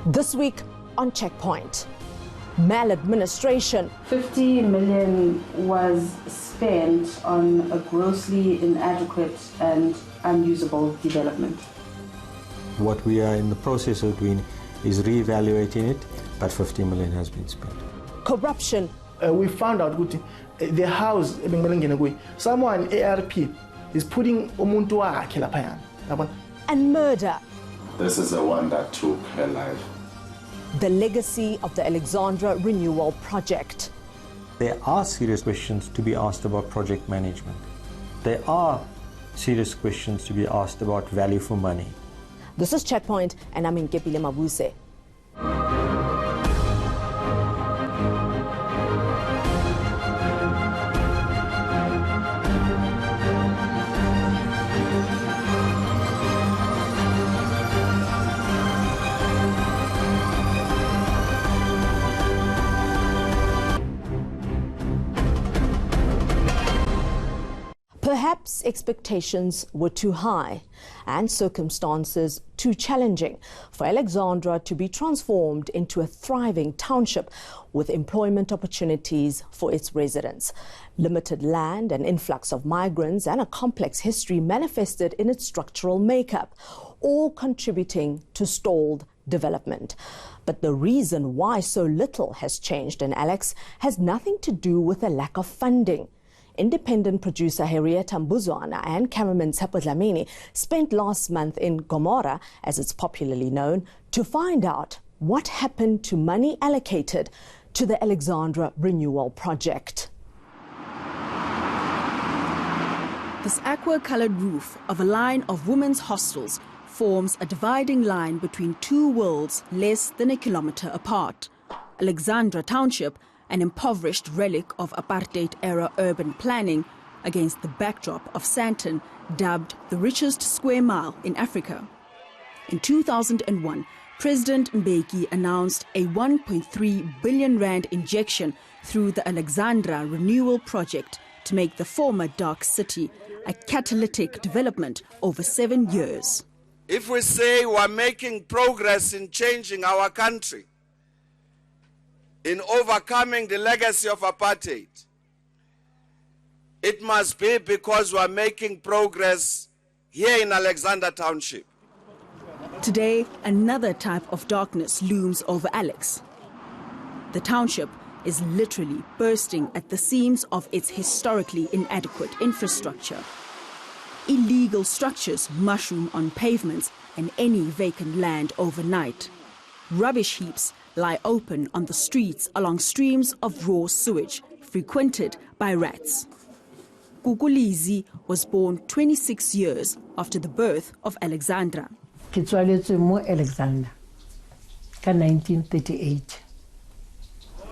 This week on Checkpoint, maladministration. 50 million was spent on a grossly inadequate and unusable development. What we are in the process of doing is re-evaluating it, but 50 million has been spent. Corruption. We found out the house, someone ARP is putting umuntu wakhe laphayana. And murder. This is the one that took her life. The legacy of the Alexandra Renewal project. There are serious questions to be asked about project management. There are serious questions to be asked about value for money. This is Checkpoint, and I'm Nkepile Mabuse. Perhaps expectations were too high and circumstances too challenging for Alexandra to be transformed into a thriving township with employment opportunities for its residents. Limited land, an influx of migrants, and a complex history manifested in its structural makeup, all contributing to stalled development. But the reason why so little has changed in Alex has nothing to do with a lack of funding. Independent producer Henrietta Mbuzwana and cameraman Tsepo Dlamini spent last month in Gomora, as it's popularly known, to find out what happened to money allocated to the Alexandra Renewal project. This aqua-colored roof of a line of women's hostels forms a dividing line between two worlds less than a kilometre apart. Alexandra Township, an impoverished relic of apartheid-era urban planning, against the backdrop of Sandton, dubbed the richest square mile in Africa. In 2001, President Mbeki announced a 1.3 billion rand injection through the Alexandra Renewal project to make the former dark city a catalytic development over 7 years. If we say we're making progress in changing our country, in overcoming the legacy of apartheid, it must be because we are making progress here in Alexandra Township. Today, another type of darkness looms over Alex. The township is literally bursting at the seams of its historically inadequate infrastructure. Illegal structures mushroom on pavements and any vacant land overnight. Rubbish heaps lie open on the streets along streams of raw sewage frequented by rats. Kukulizi was born 26 years after the birth of Alexandra. Ke tswaletswe mo Alexandra ka 1938.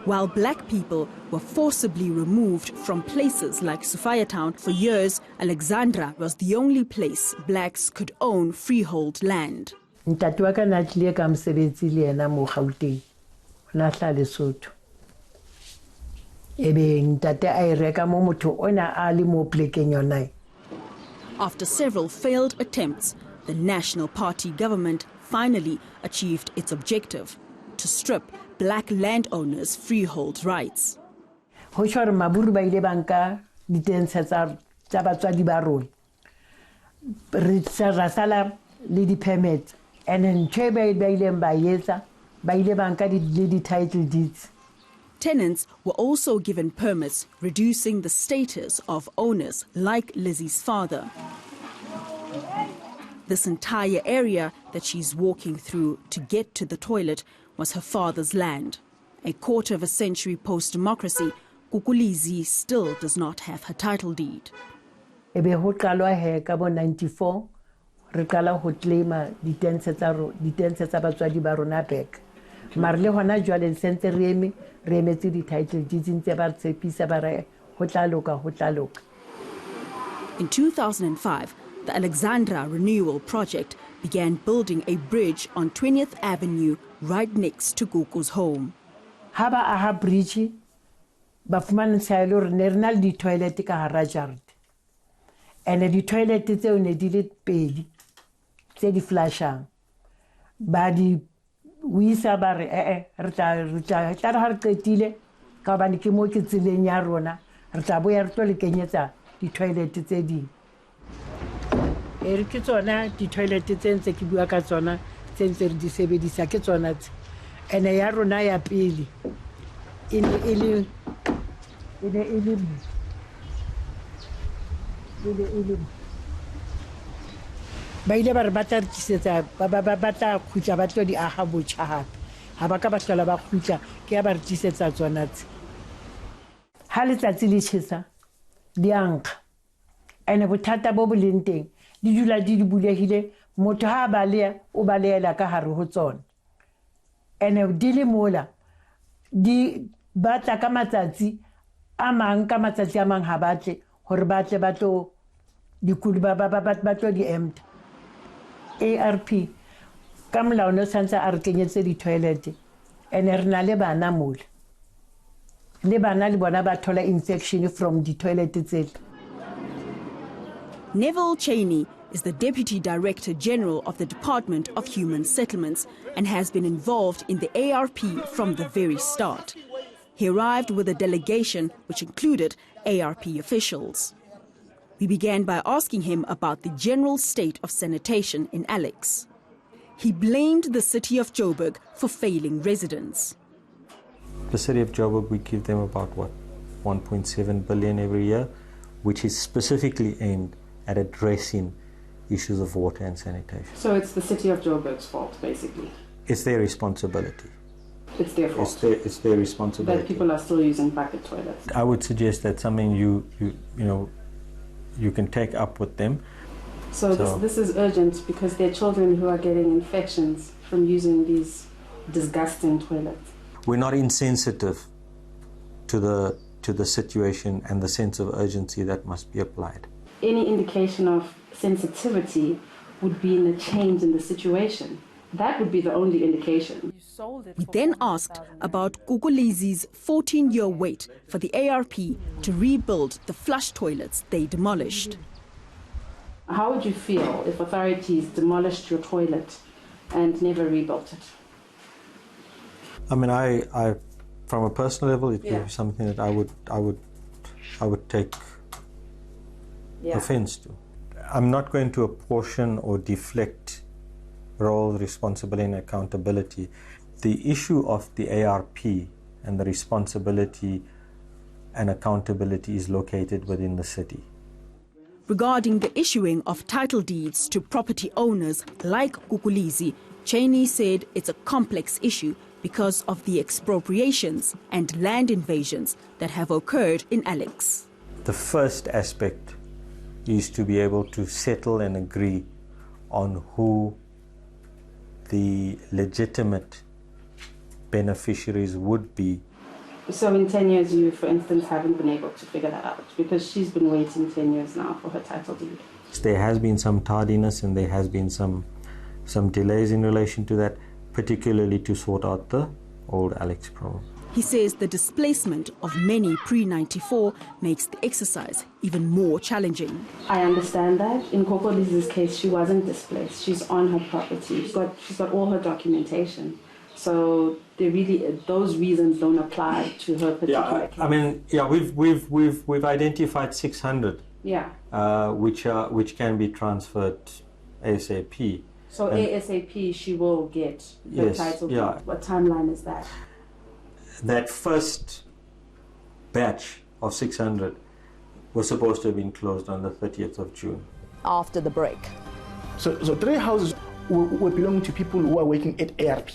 While black people were forcibly removed from places like Sophia Town for years, Alexandra was the only place blacks could own freehold land. Ntate wa ka na tlile ka mosebetsi le yena mo Gauteng na hla Lesotho ebe ntate a reka mo motho ona a le mo plekeng yona. After several failed attempts, the National Party government finally achieved its objective: to strip black landowners' freehold rights. Ho tshware maburu ba ile banka ditentsha tsa batswadi ba rona re sala le di permits and then title deeds. Tenants were also given permits, reducing the status of owners like Lizzie's father. This entire area that she's walking through to get to the toilet was her father's land. A quarter of a century post-democracy, Kukulizi still does not have her title deed. Ebe ho qalwa he ka bo 94 re qala ho claima ditentsha tsa batswadi ba rona back. Mare le hona jwale sentse re emetse di title deeds ntse ba tshepisa ba re ho tla loka. In 2005, the Alexandra Renewal project began building a bridge on 20th Avenue right next to Gugu's home. Haba aha bridge ba fumana tshaelo re ne rena le di toilet ka hara jarete. And di toilet tseo ne di le pedi tse di flashang. Ba di we sabare rta ha re qetile ka bane ke mo ke tseleng ya rona re tla boya re tlo le kenyetsa di-toilet tse ding re ke tsona di-toilet tse ntse ke bua ka tsona tse ntse re di sebedisa ke tsona tse ene ya rona ya pele e ne e le ba ile ba re ba tla re tlisetsa ba tla khutla ba tlo di aga botjha gape ga ba ka ba hlola ba khutla ke ya ba re tlisetsa tsona tse ha letsatsi le tjhesa di a nkga ene bothata bo bo leng teng di dula di bulegile motho ha a baleya o baleela ka hare ho tsona ene di le mola di batla ka matsatsi a mang ka matsatsi a mang ha batle hore batle ba tlo dikudi ba tlo di empty ARP ka molao no santse a re kenyetse di-toilet ene re na le bana mola le bana le bona ba thola infection from di-toilet tsele. Neville Cheney is the Deputy Director General of the Department of Human Settlements and has been involved in the ARP from the very start. He arrived with a delegation which included ARP officials. We began by asking him about the general state of sanitation in Alex. He blamed the city of Joburg for failing residents. The city of Joburg, we give them about, 1.7 billion every year, which is specifically aimed at addressing issues of water and sanitation. So it's the city of Joburg's fault, basically? It's their responsibility. It's their fault? It's their responsibility. That people are still using bucket toilets? I would suggest that's something you can take up with them. So this is urgent because there are children who are getting infections from using these disgusting toilets. We're not insensitive to the situation and the sense of urgency that must be applied. Any indication of sensitivity would be in a change in the situation. That would be the only indication. We then asked about Kukulezi's 14-year wait for the ARP to rebuild the flush toilets they demolished. How would you feel if authorities demolished your toilet and never rebuilt it? I mean, I from a personal level, it would be something that I would take offense to. I'm not going to apportion or deflect role, responsibility and accountability. The issue of the ARP and the responsibility and accountability is located within the city. Regarding the issuing of title deeds to property owners like Kukulezi, Cheney said it's a complex issue because of the expropriations and land invasions that have occurred in Alex. The first aspect is to be able to settle and agree on who the legitimate beneficiaries would be. So in 10 years you, for instance, haven't been able to figure that out because she's been waiting 10 years now for her title deed. There has been some tardiness and there has been some delays in relation to that, particularly to sort out the old Alex problem. He says the displacement of many pre-94 makes the exercise even more challenging. I understand that. In Kokolezi's case, she wasn't displaced. She's on her property. She's got all her documentation. So those reasons don't apply to her particular case. I mean, we've identified 600. Which can be transferred ASAP. So ASAP, she will get the title. Yeah. What timeline is that? That first batch of 600 was supposed to have been closed on the 30th of June. After the break. So 3 houses were belonging to people who are working at ARP.